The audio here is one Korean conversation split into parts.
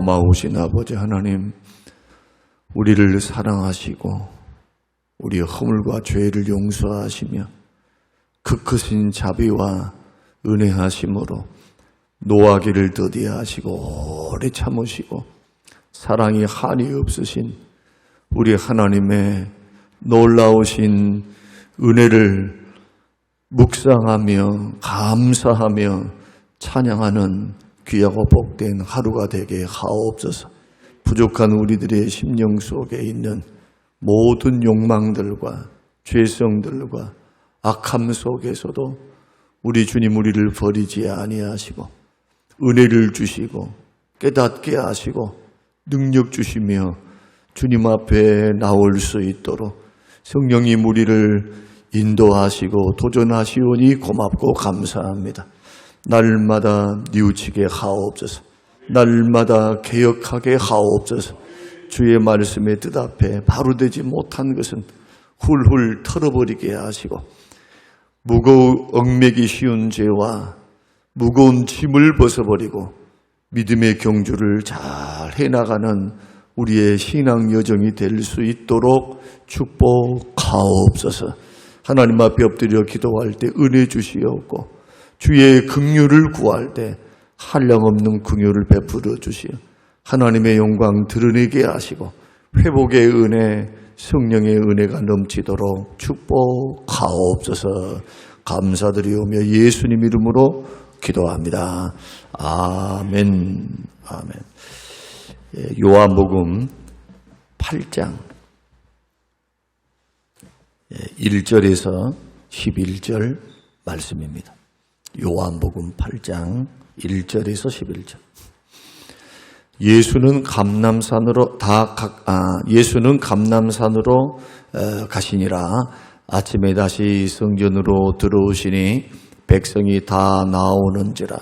고마우신 아버지 하나님, 우리를 사랑하시고 우리의 허물과 죄를 용서하시며 그 크신 자비와 은혜하심으로 노하기를 더디하시고 오래 참으시고 사랑이 한이 없으신 우리 하나님의 놀라우신 은혜를 묵상하며 감사하며 찬양하는 귀하고 복된 하루가 되게 하옵소서. 부족한 우리들의 심령 속에 있는 모든 욕망들과 죄성들과 악함 속에서도 우리 주님 우리를 버리지 아니하시고 은혜를 주시고 깨닫게 하시고 능력 주시며 주님 앞에 나올 수 있도록 성령님 우리를 인도하시고 도전하시오니 고맙고 감사합니다. 날마다 뉘우치게 하옵소서. 날마다 개혁하게 하옵소서. 주의 말씀의 뜻 앞에 바로 되지 못한 것은 훌훌 털어버리게 하시고 얽매기 쉬운 죄와 무거운 짐을 벗어버리고 믿음의 경주를 잘 해나가는 우리의 신앙 여정이 될 수 있도록 축복하옵소서. 하나님 앞에 엎드려 기도할 때 은혜 주시옵고 주의 긍휼을 구할 때 한량없는 긍휼을 베풀어 주시어 하나님의 영광 드러내게 하시고 회복의 은혜, 성령의 은혜가 넘치도록 축복하옵소서. 감사드리오며 예수님 이름으로 기도합니다. 아멘. 아멘. 요한복음 8장 1절에서 11절 말씀입니다. 요한복음 8장 1절에서 11절. 예수는 감람산으로 가시니라. 아침에 다시 성전으로 들어오시니 백성이 다 나오는지라.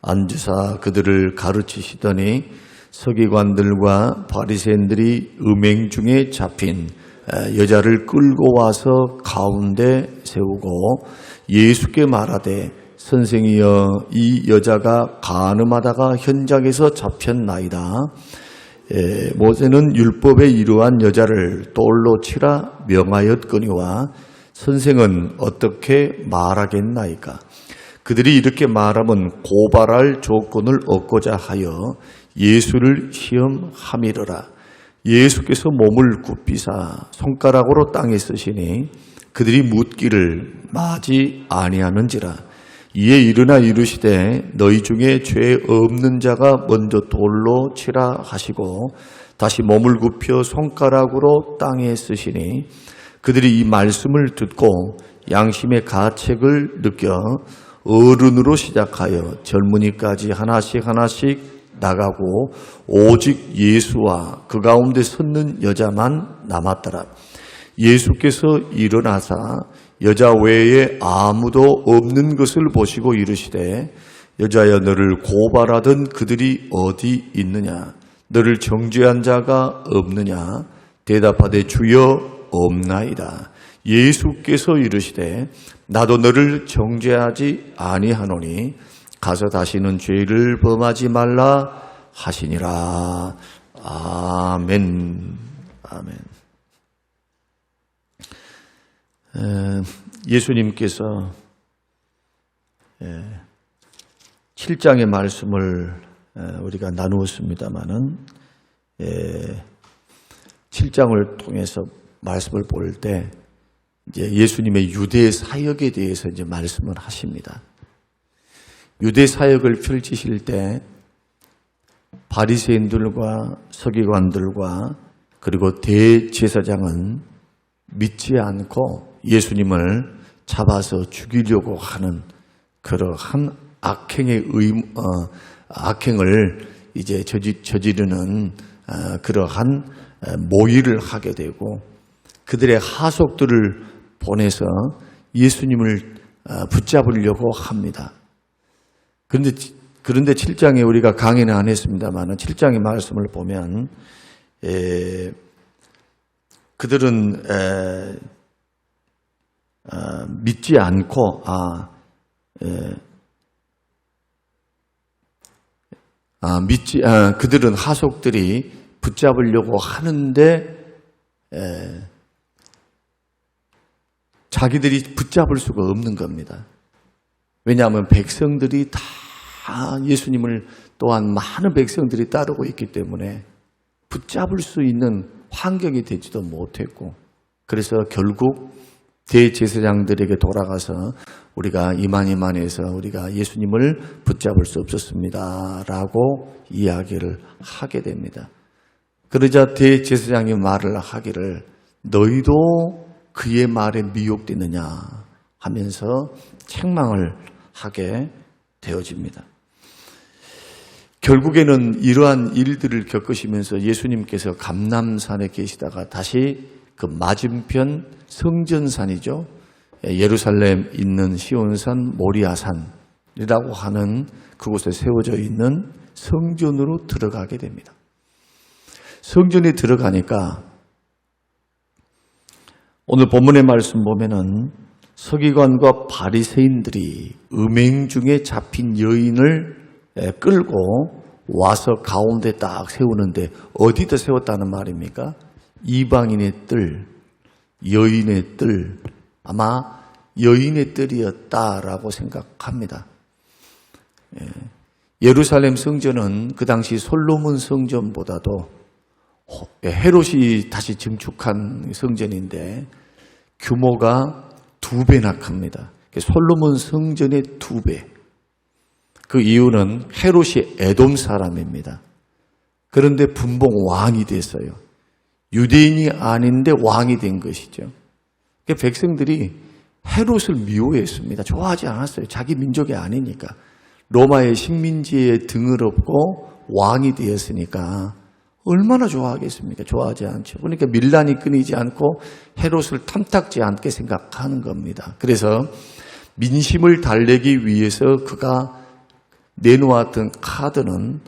앉으사 그들을 가르치시더니 서기관들과 바리새인들이 음행 중에 잡힌 여자를 끌고 와서 가운데 세우고 예수께 말하되 선생이여 이 여자가 간음하다가 현장에서 잡혔나이다. 모세는 율법에 이르한 여자를 돌로 치라 명하였거니와 선생은 어떻게 말하겠나이까. 그들이 이렇게 말하면 고발할 조건을 얻고자 하여 예수를 시험함이러라. 예수께서 몸을 굽히사 손가락으로 땅에 쓰시니 그들이 묻기를 마지 아니하는지라. 이에 일어나 이르시되 너희 중에 죄 없는 자가 먼저 돌로 치라 하시고 다시 몸을 굽혀 손가락으로 땅에 쓰시니 그들이 이 말씀을 듣고 양심의 가책을 느껴 어른으로 시작하여 젊은이까지 하나씩 나가고 오직 예수와 그 가운데 섰는 여자만 남았더라. 예수께서 일어나사 여자 외에 아무도 없는 것을 보시고 이르시되 여자여 너를 고발하던 그들이 어디 있느냐? 너를 정죄한 자가 없느냐? 대답하되 주여 없나이다. 예수께서 이르시되 나도 너를 정죄하지 아니하노니 가서 다시는 죄를 범하지 말라 하시니라. 아멘. 아멘. 예수님께서 7장의 말씀을 우리가 나누었습니다마는 7장을 통해서 말씀을 볼 때 이제 예수님의 유대 사역에 대해서 이제 말씀을 하십니다. 유대 사역을 펼치실 때 바리새인들과 서기관들과 그리고 대제사장은 믿지 않고 예수님을 잡아서 죽이려고 하는 그러한 악행을 이제 저지르는 그러한 모의를 하게 되고 그들의 하속들을 보내서 예수님을 붙잡으려고 합니다. 그런데 7장에 우리가 강의는 안 했습니다만 7장의 말씀을 보면 그들은 믿지 않고 그들은 하속들이 붙잡으려고 하는데 자기들이 붙잡을 수가 없는 겁니다. 왜냐하면 백성들이 다 예수님을 또한 많은 백성들이 따르고 있기 때문에 붙잡을 수 있는 환경이 되지도 못했고, 그래서 결국 대제사장들에게 돌아가서 우리가 이만해서 우리가 예수님을 붙잡을 수 없었습니다 라고 이야기를 하게 됩니다. 그러자 대제사장이 말을 하기를 너희도 그의 말에 미혹되느냐 하면서 책망을 하게 되어집니다. 결국에는 이러한 일들을 겪으시면서 예수님께서 감람산에 계시다가 다시 그 맞은편 성전산이죠. 예루살렘 있는 시온산 모리아산이라고 하는 그곳에 세워져 있는 성전으로 들어가게 됩니다. 성전에 들어가니까 오늘 본문의 말씀 보면은 서기관과 바리새인들이 음행 중에 잡힌 여인을 끌고 와서 가운데 딱 세우는데 어디다 세웠다는 말입니까? 이방인의 뜰, 여인의 뜰, 아마 여인의 뜰이었다라고 생각합니다. 예루살렘 성전은 그 당시 솔로몬 성전보다도 헤롯이 다시 증축한 성전인데 규모가 2배나 큽니다. 솔로몬 성전의 2배. 그 이유는 헤롯이 에돔 사람입니다. 그런데 분봉 왕이 됐어요. 유대인이 아닌데 왕이 된 것이죠. 백성들이 헤롯을 미워했습니다. 좋아하지 않았어요. 자기 민족이 아니니까. 로마의 식민지에 등을 업고 왕이 되었으니까 얼마나 좋아하겠습니까? 좋아하지 않죠. 그러니까 밀란이 끊이지 않고 헤롯을 탐탁지 않게 생각하는 겁니다. 그래서 민심을 달래기 위해서 그가 내놓았던 카드는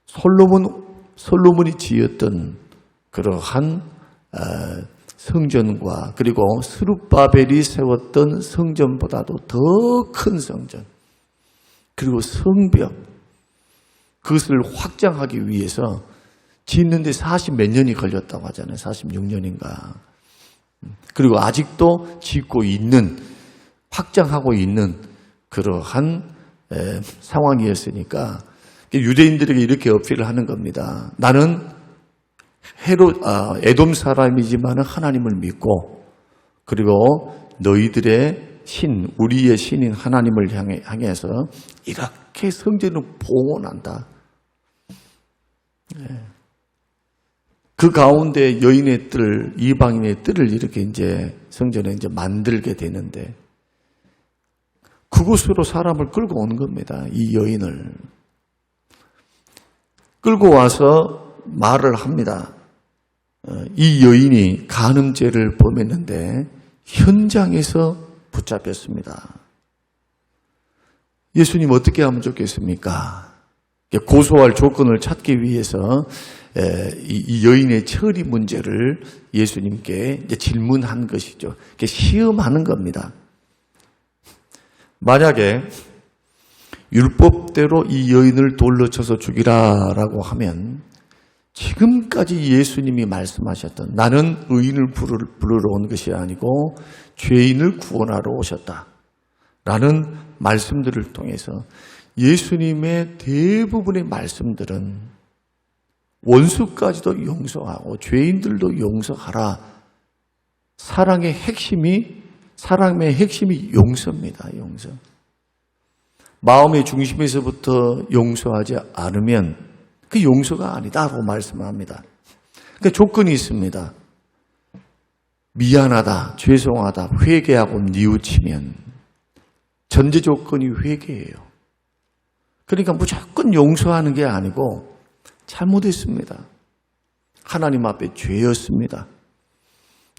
솔로몬이 지었던 그러한 성전과 그리고 스룹바벨이 세웠던 성전보다도 더 큰 성전, 그리고 성벽, 그것을 확장하기 위해서 짓는데 40몇 년이 걸렸다고 하잖아요. 46년인가. 그리고 아직도 짓고 있는, 확장하고 있는 그러한 상황이었으니까 유대인들에게 이렇게 어필을 하는 겁니다. 나는 에돔 사람이지만 하나님을 믿고, 그리고 너희들의 신, 우리의 신인 하나님을 향해서 이렇게 성전을 봉헌한다. 그 가운데 여인의 뜰, 이방인의 뜰을 이렇게 이제 성전에 이제 만들게 되는데, 그곳으로 사람을 끌고 오는 겁니다. 이 여인을 끌고 와서 말을 합니다. 이 여인이 간음죄를 범했는데 현장에서 붙잡혔습니다. 예수님 어떻게 하면 좋겠습니까? 고소할 조건을 찾기 위해서 이 여인의 처리 문제를 예수님께 이제 질문한 것이죠. 시험하는 겁니다. 만약에 율법대로 이 여인을 돌로 쳐서 죽이라라고 하면 지금까지 예수님이 말씀하셨던 나는 의인을 부르러 온 것이 아니고 죄인을 구원하러 오셨다 라는 말씀들을 통해서 예수님의 대부분의 말씀들은 원수까지도 용서하고 죄인들도 용서하라. 사랑의 핵심이 용서입니다. 용서. 마음의 중심에서부터 용서하지 않으면 그 용서가 아니다라고 말씀합니다. 그러니까 조건이 있습니다. 미안하다, 죄송하다, 회개하고 뉘우치면 전제 조건이 회개예요. 그러니까 무조건 용서하는 게 아니고 잘못했습니다. 하나님 앞에 죄였습니다.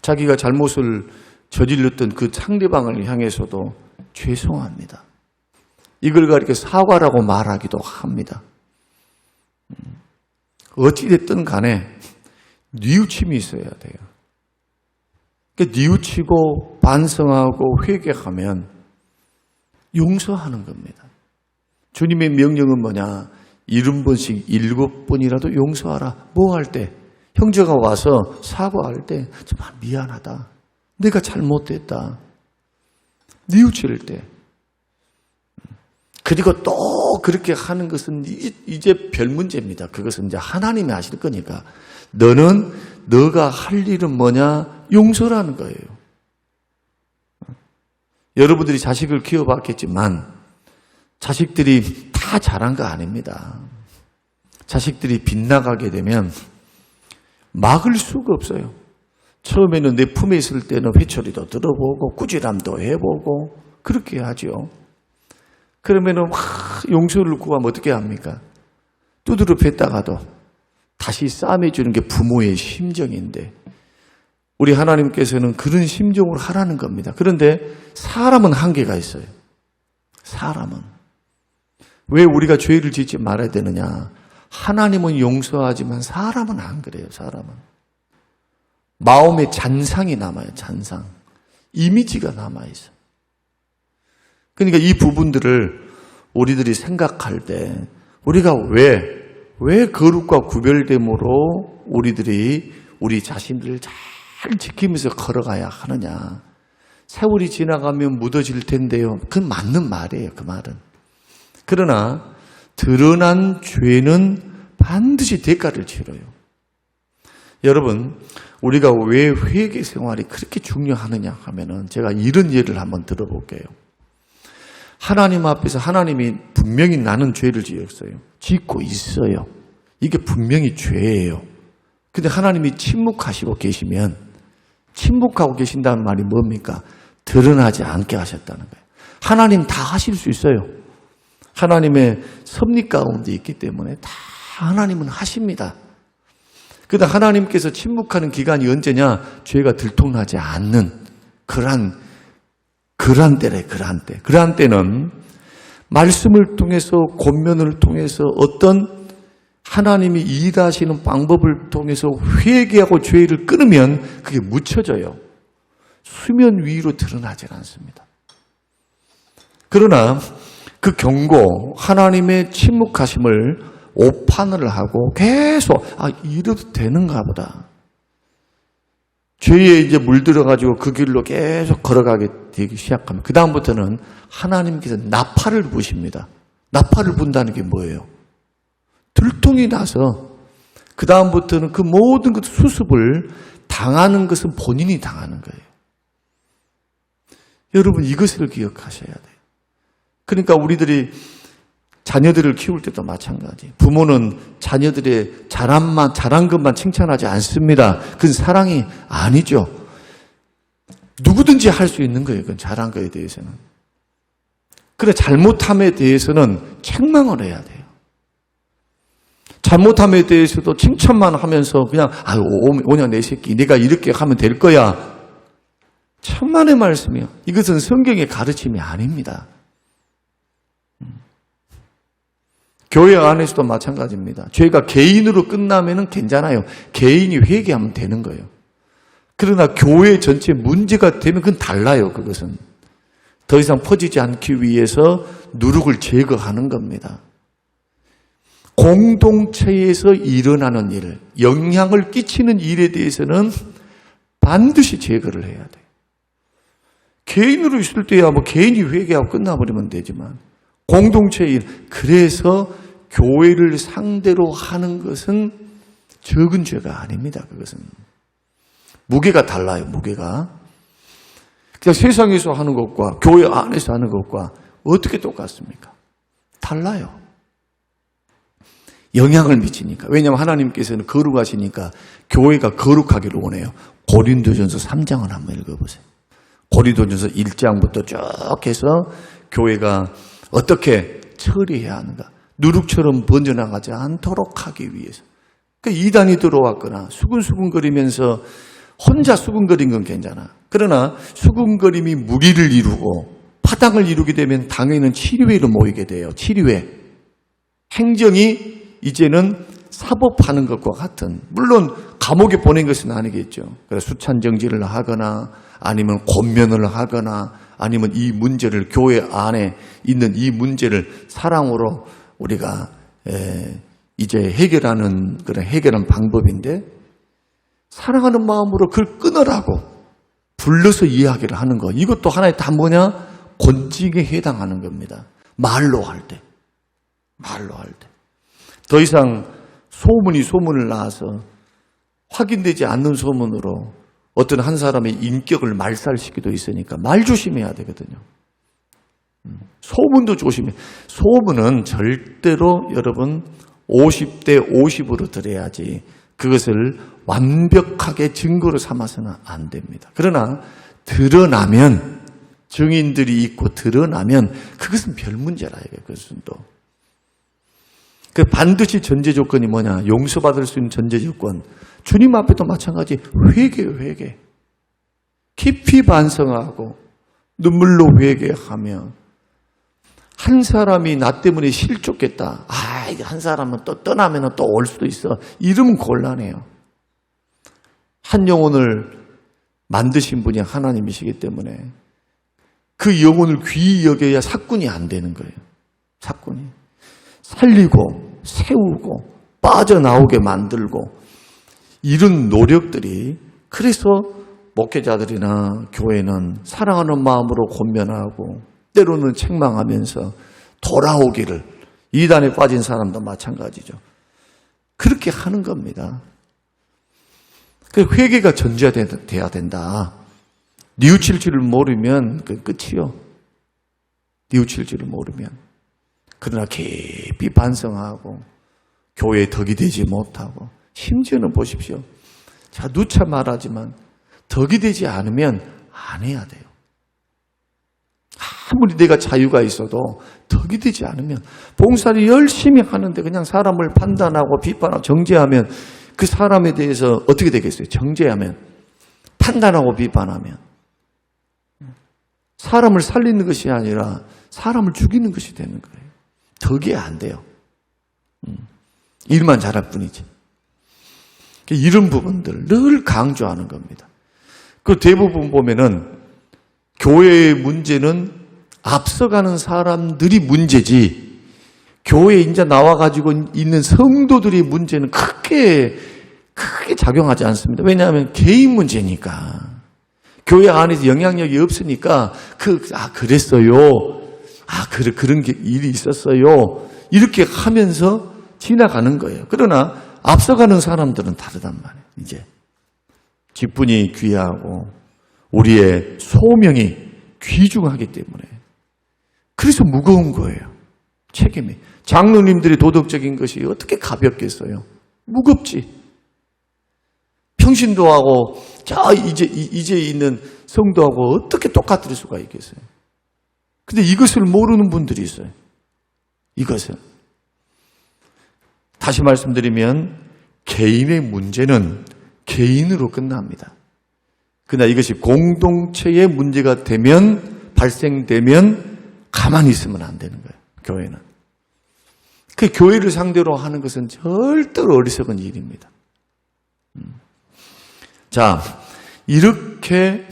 자기가 잘못을 저질렀던 그 상대방을 향해서도 죄송합니다. 이걸 가리켜 사과라고 말하기도 합니다. 어찌됐든 간에 뉘우침이 있어야 돼요. 그러니까 뉘우치고 반성하고 회개하면 용서하는 겁니다. 주님의 명령은 뭐냐? 70번씩 7번이라도 용서하라. 뭐 할 때? 형제가 와서 사과할 때 정말 미안하다. 내가 잘못됐다. 뉘우칠 때. 그리고 또 그렇게 하는 것은 이제 별 문제입니다. 그것은 이제 하나님이 하실 거니까. 너가 할 일은 뭐냐? 용서라는 거예요. 여러분들이 자식을 키워봤겠지만 자식들이 다 잘한 거 아닙니다. 자식들이 빗나가게 되면 막을 수가 없어요. 처음에는 내 품에 있을 때는 회초리도 들어보고 꾸지람도 해보고 그렇게 하죠. 그러면은 막 용서를 구하면 어떻게 합니까? 두드려 팼다가도 다시 싸매주는 게 부모의 심정인데 우리 하나님께서는 그런 심정으로 하라는 겁니다. 그런데 사람은 한계가 있어요. 사람은. 왜 우리가 죄를 짓지 말아야 되느냐? 하나님은 용서하지만 사람은 안 그래요. 사람은. 마음에 잔상이 남아요. 잔상. 이미지가 남아있어요. 그러니까 이 부분들을 우리들이 생각할 때 우리가 왜 거룩과 구별됨으로 우리들이 우리 자신들을 잘 지키면서 걸어가야 하느냐. 세월이 지나가면 묻어질 텐데요. 그건 맞는 말이에요. 그 말은. 그러나 드러난 죄는 반드시 대가를 치러요. 여러분, 우리가 왜 회개 생활이 그렇게 중요하느냐 하면은 제가 이런 예를 한번 들어볼게요. 하나님 앞에서 하나님이 분명히 나는 죄를 지었어요. 짓고 있어요. 이게 분명히 죄예요. 근데 하나님이 침묵하시고 계시면 침묵하고 계신다는 말이 뭡니까? 드러나지 않게 하셨다는 거예요. 하나님 다 하실 수 있어요. 하나님의 섭리 가운데 있기 때문에 다 하나님은 하십니다. 그런데 하나님께서 침묵하는 기간이 언제냐? 죄가 들통나지 않는 그러한 때래. 그러한 때는 말씀을 통해서 권면을 통해서 어떤 하나님이 일하시는 방법을 통해서 회개하고 죄를 끊으면 그게 묻혀져요. 수면 위로 드러나지 않습니다. 그러나 그 경고, 하나님의 침묵하심을 오판을 하고 계속 이래도 되는가 보다. 죄에 이제 물들어가지고 그 길로 계속 걸어가게 되기 시작하면 그 다음부터는 하나님께서 나팔을 부십니다. 나팔을 분다는 게 뭐예요? 들통이 나서 그 다음부터는 그 모든 것 수습을 당하는 것은 본인이 당하는 거예요. 여러분 이것을 기억하셔야 돼요. 그러니까 우리들이 자녀들을 키울 때도 마찬가지. 부모는 자녀들의 잘한 것만 칭찬하지 않습니다. 그건 사랑이 아니죠. 누구든지 할 수 있는 거예요. 그건 잘한 거에 대해서는. 그래 잘못함에 대해서는 책망을 해야 돼요. 잘못함에 대해서도 칭찬만 하면서 그냥 오냐 내 새끼 내가 이렇게 하면 될 거야. 천만의 말씀이요. 이것은 성경의 가르침이 아닙니다. 교회 안에서도 마찬가지입니다. 죄가 개인으로 끝나면은 괜찮아요. 개인이 회개하면 되는 거예요. 그러나 교회 전체 문제가 되면 그건 달라요. 그것은 더 이상 퍼지지 않기 위해서 누룩을 제거하는 겁니다. 공동체에서 일어나는 일, 영향을 끼치는 일에 대해서는 반드시 제거를 해야 돼요. 개인으로 있을 때야 개인이 회개하고 끝나버리면 되지만 공동체의 일, 그래서 교회를 상대로 하는 것은 적은 죄가 아닙니다. 그것은 무게가 달라요. 무게가 그냥 세상에서 하는 것과 교회 안에서 하는 것과 어떻게 똑같습니까? 달라요. 영향을 미치니까. 왜냐하면 하나님께서는 거룩하시니까 교회가 거룩하기를 원해요. 고린도전서 3장을 한번 읽어보세요. 고린도전서 1장부터 쭉 해서 교회가 어떻게 처리해야 하는가. 누룩처럼 번져나가지 않도록 하기 위해서. 그러니까 이단이 들어왔거나 수근수근거리면서 혼자 수근거린 건 괜찮아. 그러나 수근거림이 무리를 이루고 파당을 이루게 되면 당연히는 치료회로 모이게 돼요. 치료회. 행정이 이제는 사법하는 것과 같은, 물론 감옥에 보낸 것은 아니겠죠. 그래서 수찬정지를 하거나 아니면 권면을 하거나 아니면 이 문제를 교회 안에 있는 이 문제를 사랑으로 우리가 이제 해결하는 그런 해결한 방법인데, 사랑하는 마음으로 그걸 끊으라고 불러서 이야기를 하는 거, 이것도 하나의 다 뭐냐? 권징에 해당하는 겁니다. 말로 할 때. 더 이상 소문이 소문을 낳아서 확인되지 않는 소문으로 어떤 한 사람의 인격을 말살시키도 있으니까 말 조심해야 되거든요. 소문도 조심해. 소문은 절대로 여러분 50대 50으로 들어야지 그것을 완벽하게 증거로 삼아서는 안 됩니다. 그러나 드러나면, 증인들이 있고 드러나면 그것은 별 문제라 이거예요. 그것은 또. 그 반드시 전제 조건이 뭐냐? 용서받을 수 있는 전제 조건. 주님 앞에도 마찬가지. 회개예요, 회개. 깊이 반성하고 눈물로 회개하며, 한 사람이 나 때문에 실족했다. 이게 한 사람은 또 떠나면 또 올 수도 있어. 이러면 곤란해요. 한 영혼을 만드신 분이 하나님이시기 때문에 그 영혼을 귀히 여겨야 삭군이 안 되는 거예요. 삭군이. 살리고 세우고 빠져나오게 만들고, 이런 노력들이, 그래서 목회자들이나 교회는 사랑하는 마음으로 권면하고 때로는 책망하면서 돌아오기를, 이단에 빠진 사람도 마찬가지죠. 그렇게 하는 겁니다. 그 회개가 전제돼야 된다. 뉘우칠 줄을 모르면 그 끝이요. 뉘우칠 줄을 모르면. 그러나 깊이 반성하고 교회에 덕이 되지 못하고, 심지어는 보십시오. 자, 누차 말하지만 덕이 되지 않으면 안 해야 돼요. 아무리 내가 자유가 있어도 덕이 되지 않으면, 봉사를 열심히 하는데 그냥 사람을 판단하고 비판하고 정죄하면 그 사람에 대해서 어떻게 되겠어요? 정죄하면, 판단하고 비판하면 사람을 살리는 것이 아니라 사람을 죽이는 것이 되는 거예요. 덕이 안 돼요. 일만 잘할 뿐이지. 이런 부분들 늘 강조하는 겁니다. 그 대부분 보면은 교회의 문제는 앞서가는 사람들이 문제지, 교회에 이제 나와가지고 있는 성도들의 문제는 크게 작용하지 않습니다. 왜냐하면 개인 문제니까. 교회 안에서 영향력이 없으니까, 그랬어요. 그런 일이 있었어요. 이렇게 하면서 지나가는 거예요. 그러나 앞서가는 사람들은 다르단 말이에요. 이제 직분이 귀하고 우리의 소명이 귀중하기 때문에. 그래서 무거운 거예요. 책임이. 장로님들의 도덕적인 것이 어떻게 가볍겠어요? 무겁지. 평신도 하고 이제 있는 성도하고 어떻게 똑같을 수가 있겠어요? 근데 이것을 모르는 분들이 있어요. 이것은. 다시 말씀드리면 개인의 문제는 개인으로 끝납니다. 그러나 이것이 공동체의 문제가 발생되면 가만히 있으면 안 되는 거예요. 교회는. 그 교회를 상대로 하는 것은 절대로 어리석은 일입니다. 자, 이렇게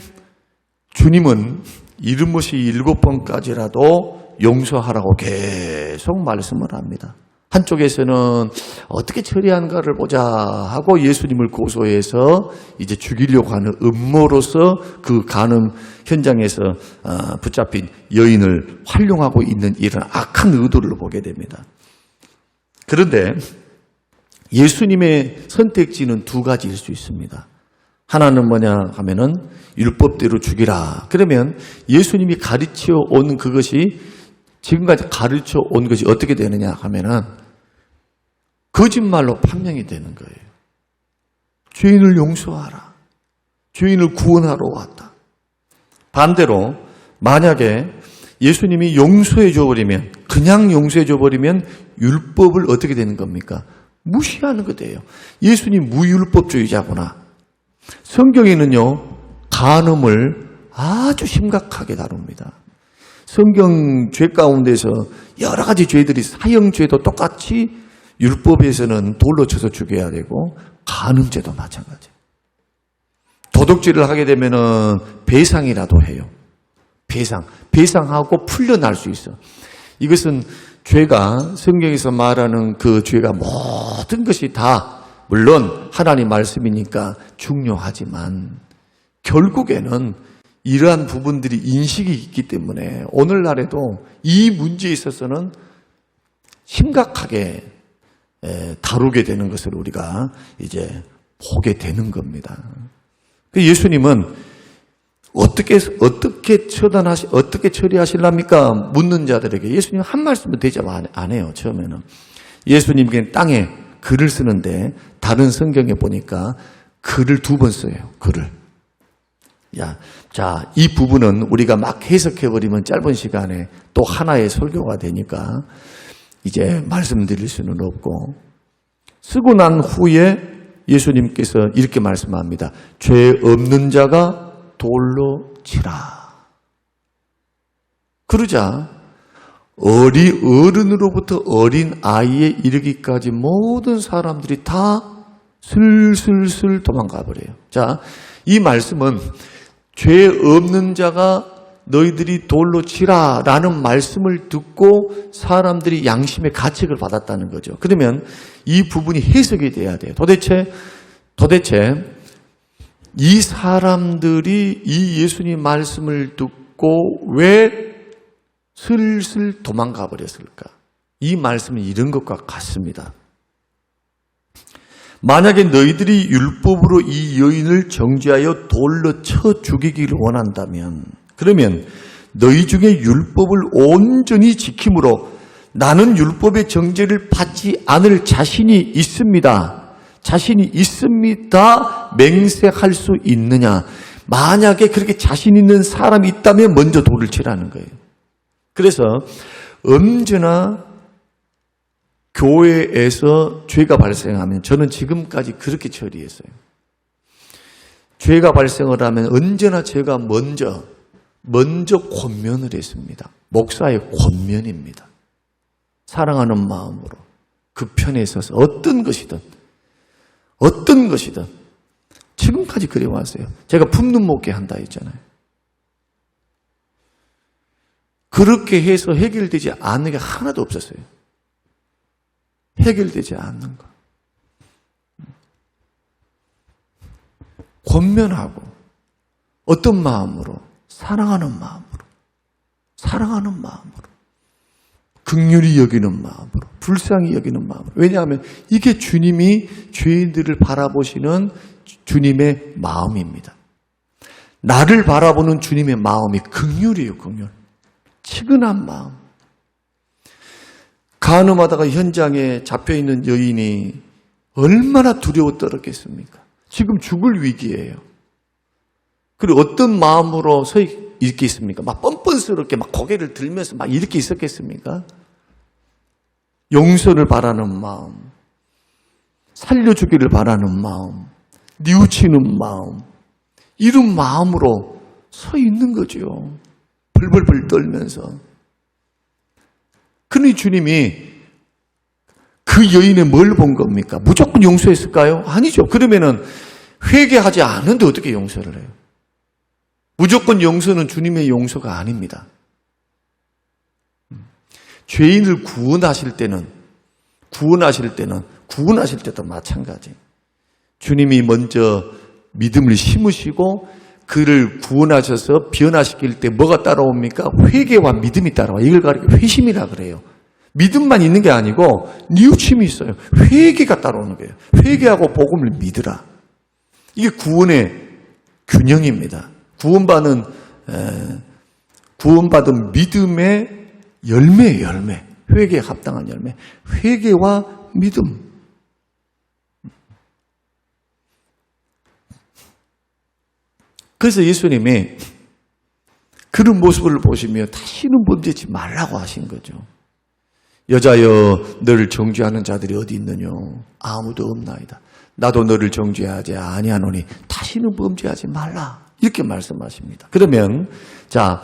주님은 이르못이 7번까지라도 용서하라고 계속 말씀을 합니다. 한쪽에서는 어떻게 처리한가를 보자 하고 예수님을 고소해서 이제 죽이려고 하는 음모로서 그 간음 현장에서 붙잡힌 여인을 활용하고 있는 이런 악한 의도를 보게 됩니다. 그런데 예수님의 선택지는 두 가지일 수 있습니다. 하나는 뭐냐 하면은 율법대로 죽이라. 그러면 예수님이 가르쳐 온 그것이, 지금까지 가르쳐 온 것이 어떻게 되느냐 하면은 거짓말로 판명이 되는 거예요. 죄인을 용서하라. 죄인을 구원하러 왔다. 반대로 만약에 예수님이 용서해 줘버리면, 그냥 용서해 줘버리면 율법을 어떻게 되는 겁니까? 무시하는 거예요. 예수님 무율법주의자구나. 성경에는요, 간음을 아주 심각하게 다룹니다. 성경 죄 가운데서 여러 가지 죄들이, 사형죄도 똑같이 율법에서는 돌로 쳐서 죽여야 되고, 간음죄도 마찬가지. 도덕죄를 하게 되면은 배상이라도 해요. 배상하고 풀려날 수 있어. 이것은 죄가 성경에서 말하는 그 죄가 모든 것이 다 물론 하나님 말씀이니까 중요하지만 결국에는 이러한 부분들이 인식이 있기 때문에 오늘날에도 이 문제에 있어서는 심각하게 다루게 되는 것을 우리가 이제 보게 되는 겁니다. 예수님은 어떻게 처리하실랍니까? 묻는 자들에게 예수님 한 말씀도 대답 안 해요. 처음에는 예수님께 땅에 글을 쓰는데 다른 성경에 보니까 글을 2번 써요. 글을. 자, 이 부분은 우리가 막 해석해버리면 짧은 시간에 또 하나의 설교가 되니까 이제 말씀드릴 수는 없고, 쓰고 난 후에 예수님께서 이렇게 말씀합니다. 죄 없는 자가 돌로 치라. 그러자 어른으로부터 어린 아이에 이르기까지 모든 사람들이 다 슬슬슬 도망가 버려요. 자, 이 말씀은 죄 없는 자가 너희들이 돌로 치라 라는 말씀을 듣고 사람들이 양심의 가책을 받았다는 거죠. 그러면 이 부분이 해석이 돼야 돼요. 도대체 이 사람들이 이 예수님 말씀을 듣고 왜 슬슬 도망가 버렸을까? 이 말씀은 이런 것과 같습니다. 만약에 너희들이 율법으로 이 여인을 정죄하여 돌로 쳐 죽이기를 원한다면, 그러면 너희 중에 율법을 온전히 지킴으로 나는 율법의 정죄를 받지 않을 자신이 있습니다. 맹세할 수 있느냐? 만약에 그렇게 자신 있는 사람이 있다면 먼저 돌을 치라는 거예요. 그래서 언제나 교회에서 죄가 발생하면, 저는 지금까지 그렇게 처리했어요. 죄가 발생을 하면 언제나 제가 먼저 권면을 했습니다. 목사의 권면입니다. 사랑하는 마음으로 그 편에 있어서 어떤 것이든 지금까지 그래왔어요. 제가 품는 목회 한다 했잖아요. 그렇게 해서 해결되지 않는 게 하나도 없었어요. 해결되지 않는 거. 권면하고 어떤 마음으로? 사랑하는 마음으로. 긍휼히 여기는 마음으로, 불쌍히 여기는 마음으로. 왜냐하면 이게 주님이 죄인들을 바라보시는 주님의 마음입니다. 나를 바라보는 주님의 마음이 긍휼이에요, 긍휼. 치근한 마음. 간음하다가 현장에 잡혀있는 여인이 얼마나 두려워 떨었겠습니까? 지금 죽을 위기예요. 그리고 어떤 마음으로 서 있겠습니까? 막 뻔뻔스럽게 막 고개를 들면서 막 이렇게 있었겠습니까? 용서를 바라는 마음, 살려주기를 바라는 마음, 뉘우치는 마음, 이런 마음으로 서 있는 거죠. 벌벌벌 떨면서. 그러니 주님이 그 여인의 뭘 본 겁니까? 무조건 용서했을까요? 아니죠. 그러면은 회개하지 않는데 어떻게 용서를 해요? 무조건 용서는 주님의 용서가 아닙니다. 죄인을 구원하실 때도 마찬가지. 주님이 먼저 믿음을 심으시고 그를 구원하셔서 변화시킬 때 뭐가 따라옵니까? 회개와 믿음이 따라와. 이걸 가리켜 회심이라 그래요. 믿음만 있는 게 아니고 뉘우침이 있어요. 회개가 따라오는 거예요. 회개하고 복음을 믿으라. 이게 구원의 균형입니다. 구원받은 믿음의 열매예요, 열매. 회개에 합당한 열매. 회개와 믿음. 그래서 예수님이 그런 모습을 보시며 다시는 범죄치 말라고 하신 거죠. 여자여 너를 정죄하는 자들이 어디 있느냐? 아무도 없나이다. 나도 너를 정죄하지 아니하노니 다시는 범죄하지 말라. 이렇게 말씀하십니다. 그러면 자,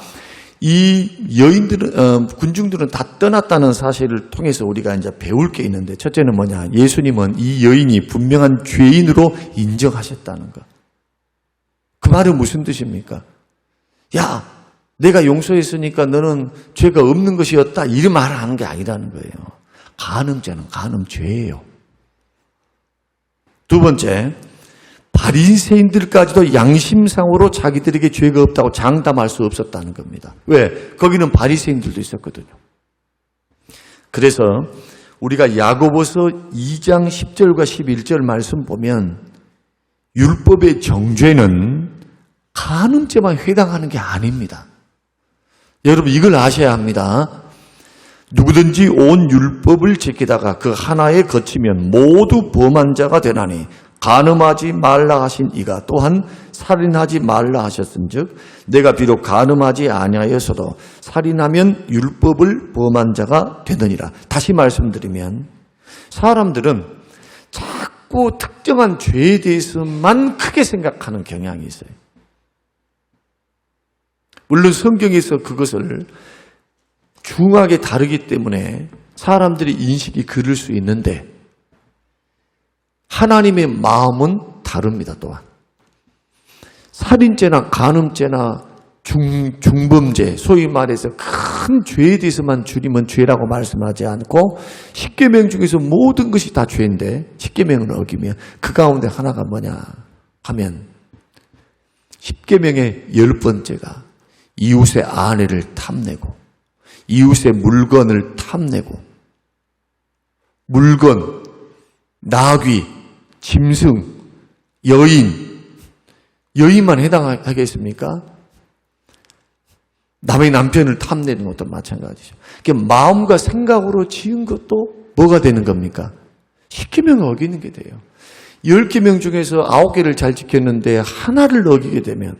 이 여인들은 군중들은 다 떠났다는 사실을 통해서 우리가 이제 배울 게 있는데, 첫째는 뭐냐? 예수님은 이 여인이 분명한 죄인으로 인정하셨다는 것. 그 말은 무슨 뜻입니까? 야, 내가 용서했으니까 너는 죄가 없는 것이었다. 이런 말을 하는 게 아니라는 거예요. 간음죄는 간음죄예요. 두 번째, 바리새인들까지도 양심상으로 자기들에게 죄가 없다고 장담할 수 없었다는 겁니다. 왜? 거기는 바리새인들도 있었거든요. 그래서 우리가 야고보서 2장 10절과 11절 말씀 보면 율법의 정죄는 간음죄만 해당하는 게 아닙니다. 여러분 이걸 아셔야 합니다. 누구든지 온 율법을 지키다가 그 하나에 거치면 모두 범한 자가 되나니 간음하지 말라 하신 이가 또한 살인하지 말라 하셨은즉 내가 비록 간음하지 아니하였어도 살인하면 율법을 범한 자가 되느니라. 다시 말씀드리면 사람들은 자꾸 특정한 죄에 대해서만 크게 생각하는 경향이 있어요. 물론 성경에서 그것을 중하게 다르기 때문에 사람들의 인식이 그럴 수 있는데 하나님의 마음은 다릅니다. 또한 살인죄나 간음죄나 중범죄, 소위 말해서 큰 죄에 대해서만 주님은 죄라고 말씀하지 않고 십계명 중에서 모든 것이 다 죄인데 십계명을 어기면 그 가운데 하나가 뭐냐 하면 십계명의 10번째가 이웃의 아내를 탐내고 이웃의 물건을 탐내고 물건, 나귀, 짐승, 여인만 해당하겠습니까? 남의 남편을 탐내는 것도 마찬가지죠. 마음과 생각으로 지은 것도 뭐가 되는 겁니까? 10계명을 어기는 게 돼요. 10계명 중에서 9개를 잘 지켰는데 하나를 어기게 되면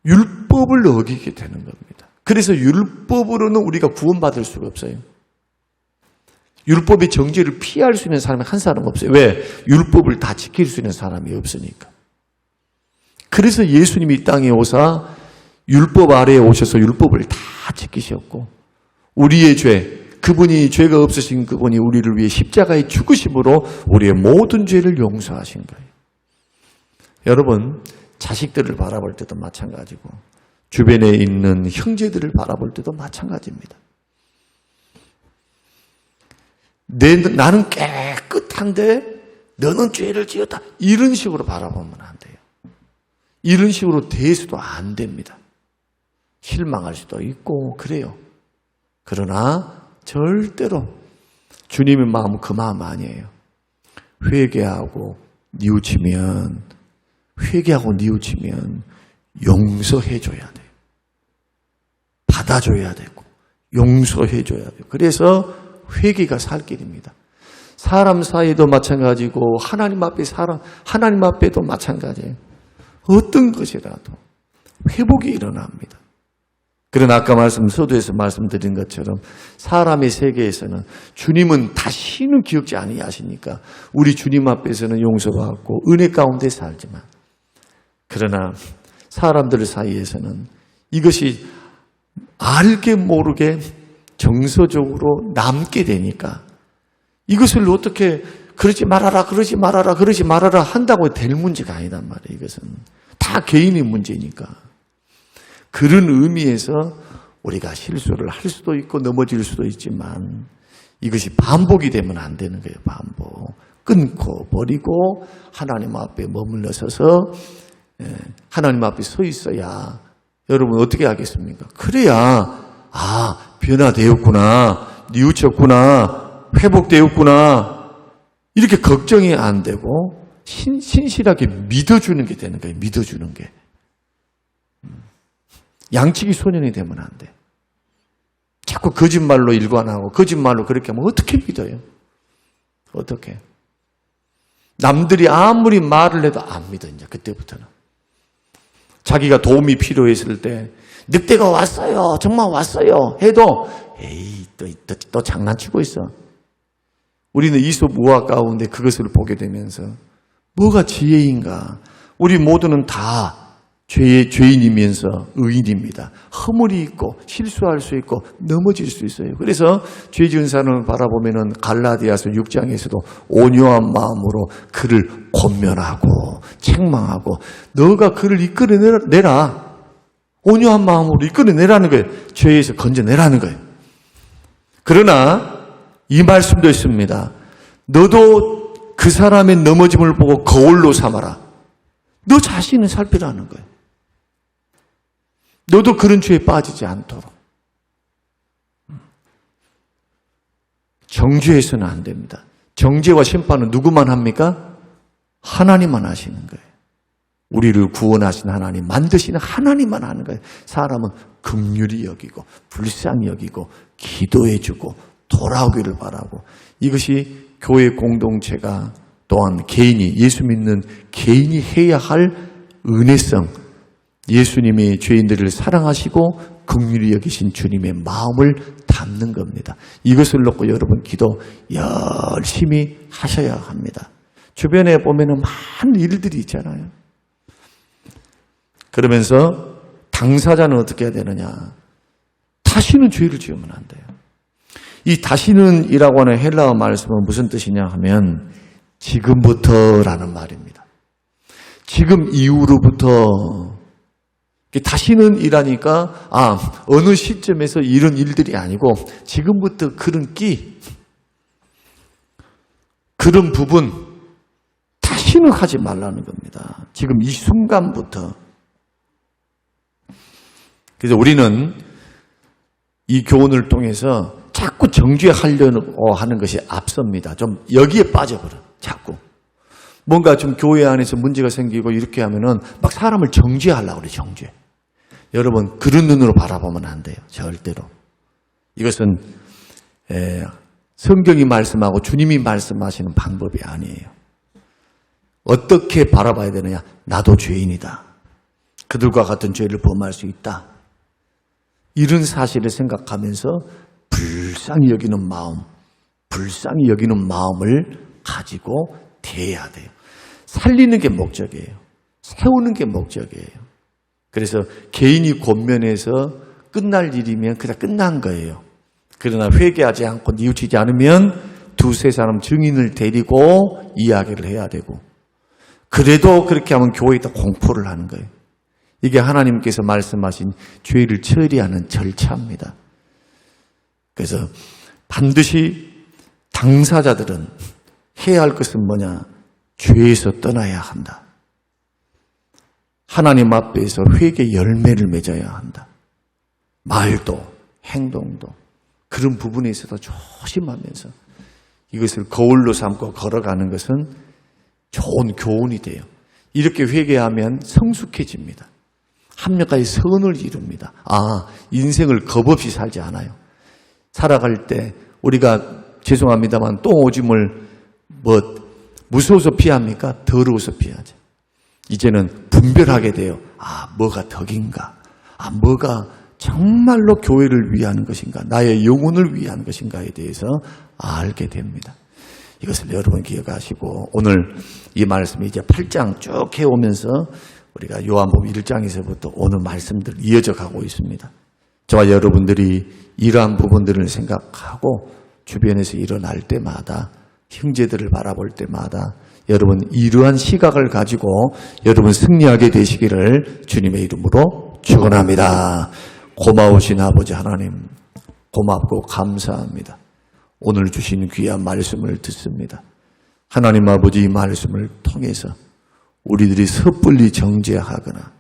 율법을 어기게 되는 겁니다. 그래서 율법으로는 우리가 구원받을 수가 없어요. 율법의 정죄를 피할 수 있는 사람이 한 사람 없어요. 왜? 율법을 다 지킬 수 있는 사람이 없으니까. 그래서 예수님이 이 땅에 오사 율법 아래에 오셔서 율법을 다 지키셨고 우리의 죄, 그분이 죄가 없으신 그분이 우리를 위해 십자가에 죽으심으로 우리의 모든 죄를 용서하신 거예요. 여러분, 자식들을 바라볼 때도 마찬가지고 주변에 있는 형제들을 바라볼 때도 마찬가지입니다. 나는 깨끗한데 너는 죄를 지었다. 이런 식으로 바라보면 안 돼요. 이런 식으로 대해서도 안 됩니다. 실망할 수도 있고 그래요. 그러나 절대로 주님의 마음은 그 마음 아니에요. 회개하고 뉘우치면 용서해줘야 돼요. 받아줘야 되고 용서해줘야 돼요. 그래서 회개가 살 길입니다. 사람 사이도 마찬가지고 하나님 앞에도 마찬가지예요. 어떤 것이라도 회복이 일어납니다. 그러나 아까 서두에서 말씀드린 것처럼 사람의 세계에서는 주님은 다시는 기억지 아니하시니까 우리 주님 앞에서는 용서받고 은혜 가운데 살지만 그러나 사람들 사이에서는 이것이 알게 모르게 정서적으로 남게 되니까 이것을 어떻게 그러지 말아라 한다고 될 문제가 아니단 말이에요. 이것은 다 개인의 문제니까. 그런 의미에서 우리가 실수를 할 수도 있고 넘어질 수도 있지만 이것이 반복이 되면 안 되는 거예요. 반복. 끊고 버리고 하나님 앞에 머물러 서서 하나님 앞에 서 있어야 여러분 어떻게 하겠습니까? 그래야 변화되었구나, 뉘우쳤구나, 회복되었구나 이렇게 걱정이 안 되고 신실하게 믿어주는 게 되는 거예요. 믿어주는 게. 양치기 소년이 되면 안 돼. 자꾸 거짓말로 일관하고 거짓말로 그렇게 하면 어떻게 믿어요? 어떻게? 남들이 아무리 말을 해도 안 믿어. 이제 그때부터는. 자기가 도움이 필요했을 때 늑대가 왔어요. 정말 왔어요. 해도 에이 또 장난치고 있어. 우리는 이솝 우화 가운데 그것을 보게 되면서 뭐가 지혜인가? 우리 모두는 다 죄인이면서 의인입니다. 허물이 있고 실수할 수 있고 넘어질 수 있어요. 그래서 죄 지은 사람을 바라보면은 갈라디아서 6장에서도 온유한 마음으로 그를 권면하고 책망하고 너가 그를 이끌어내라. 온유한 마음으로 이끌어내라는 거예요. 죄에서 건져내라는 거예요. 그러나 이 말씀도 있습니다. 너도 그 사람의 넘어짐을 보고 거울로 삼아라. 너 자신을 살피라는 거예요. 너도 그런 죄에 빠지지 않도록. 정죄해서는 안 됩니다. 정죄와 심판은 누구만 합니까? 하나님만 하시는 거예요. 우리를 구원하신 하나님, 만드시는 하나님만 하는 거예요. 사람은 긍휼히 여기고 불쌍히 여기고 기도해주고 돌아오기를 바라고, 이것이 교회 공동체가 또한 개인이, 예수 믿는 개인이 해야 할 은혜성, 예수님이 죄인들을 사랑하시고 긍휼히 여기신 주님의 마음을 담는 겁니다. 이것을 놓고 여러분 기도 열심히 하셔야 합니다. 주변에 보면은 많은 일들이 있잖아요. 그러면서 당사자는 어떻게 해야 되느냐? 다시는 죄를 지으면 안 돼요. 이 다시는 이라고 하는 헬라어 말씀은 무슨 뜻이냐 하면 지금부터라는 말입니다. 지금 이후로부터. 다시는 이라니까 어느 시점에서 이런 일들이 아니고 지금부터 그런 그런 부분 다시는 하지 말라는 겁니다. 지금 이 순간부터. 그래서 우리는 이 교훈을 통해서 자꾸 정죄하려고 하는 것이 앞섭니다. 좀 여기에 빠져버려. 자꾸. 뭔가 좀 교회 안에서 문제가 생기고 이렇게 하면은 막 사람을 정죄하려고 그래, 정죄. 여러분, 그런 눈으로 바라보면 안 돼요. 절대로. 이것은 성경이 말씀하고 주님이 말씀하시는 방법이 아니에요. 어떻게 바라봐야 되느냐? 나도 죄인이다. 그들과 같은 죄를 범할 수 있다. 이런 사실을 생각하면서 불쌍히 여기는 마음을 가지고 대해야 돼요. 살리는 게 목적이에요. 세우는 게 목적이에요. 그래서 개인이 권면해서 끝날 일이면 그냥 끝난 거예요. 그러나 회개하지 않고 뉘우치지 않으면 두세 사람 증인을 데리고 이야기를 해야 되고, 그래도 그렇게 하면 교회에다 공포를 하는 거예요. 이게 하나님께서 말씀하신 죄를 처리하는 절차입니다. 그래서 반드시 당사자들은 해야 할 것은 뭐냐? 죄에서 떠나야 한다. 하나님 앞에서 회개 열매를 맺어야 한다. 말도 행동도 그런 부분에 있어서 조심하면서 이것을 거울로 삼고 걸어가는 것은 좋은 교훈이 돼요. 이렇게 회개하면 성숙해집니다. 합력하여 선을 이룹니다. 인생을 겁없이 살지 않아요. 살아갈 때 우리가 죄송합니다만 똥 오줌을 무서워서 피합니까? 더러워서 피하죠. 이제는 분별하게 돼요. 뭐가 덕인가? 뭐가 정말로 교회를 위한 것인가? 나의 영혼을 위한 것인가에 대해서 알게 됩니다. 이것을 여러분 기억하시고, 오늘 이 말씀이 이제 8장 쭉 해오면서 우리가 요한복음 1장에서부터 오늘 말씀들 이어져 가고 있습니다. 저와 여러분들이 이러한 부분들을 생각하고 주변에서 일어날 때마다, 형제들을 바라볼 때마다 여러분 이러한 시각을 가지고 여러분 승리하게 되시기를 주님의 이름으로 축원합니다. 고마우신 아버지 하나님, 고맙고 감사합니다. 오늘 주신 귀한 말씀을 듣습니다. 하나님 아버지, 이 말씀을 통해서 우리들이 섣불리 정죄하거나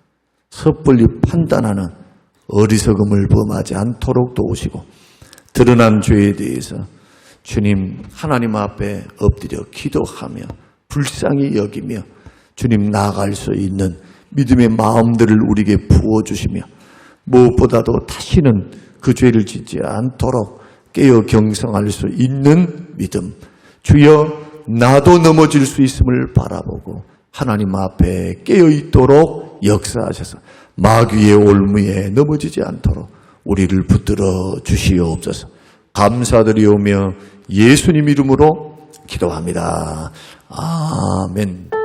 섣불리 판단하는 어리석음을 범하지 않도록 도우시고, 드러난 죄에 대해서 주님 하나님 앞에 엎드려 기도하며 불쌍히 여기며 주님 나아갈 수 있는 믿음의 마음들을 우리에게 부어주시며, 무엇보다도 다시는 그 죄를 짓지 않도록 깨어 경성할 수 있는 믿음, 주여 나도 넘어질 수 있음을 바라보고 하나님 앞에 깨어있도록 역사하셔서 마귀의 올무에 넘어지지 않도록 우리를 붙들어 주시옵소서. 감사드리오며 예수님 이름으로 기도합니다. 아멘.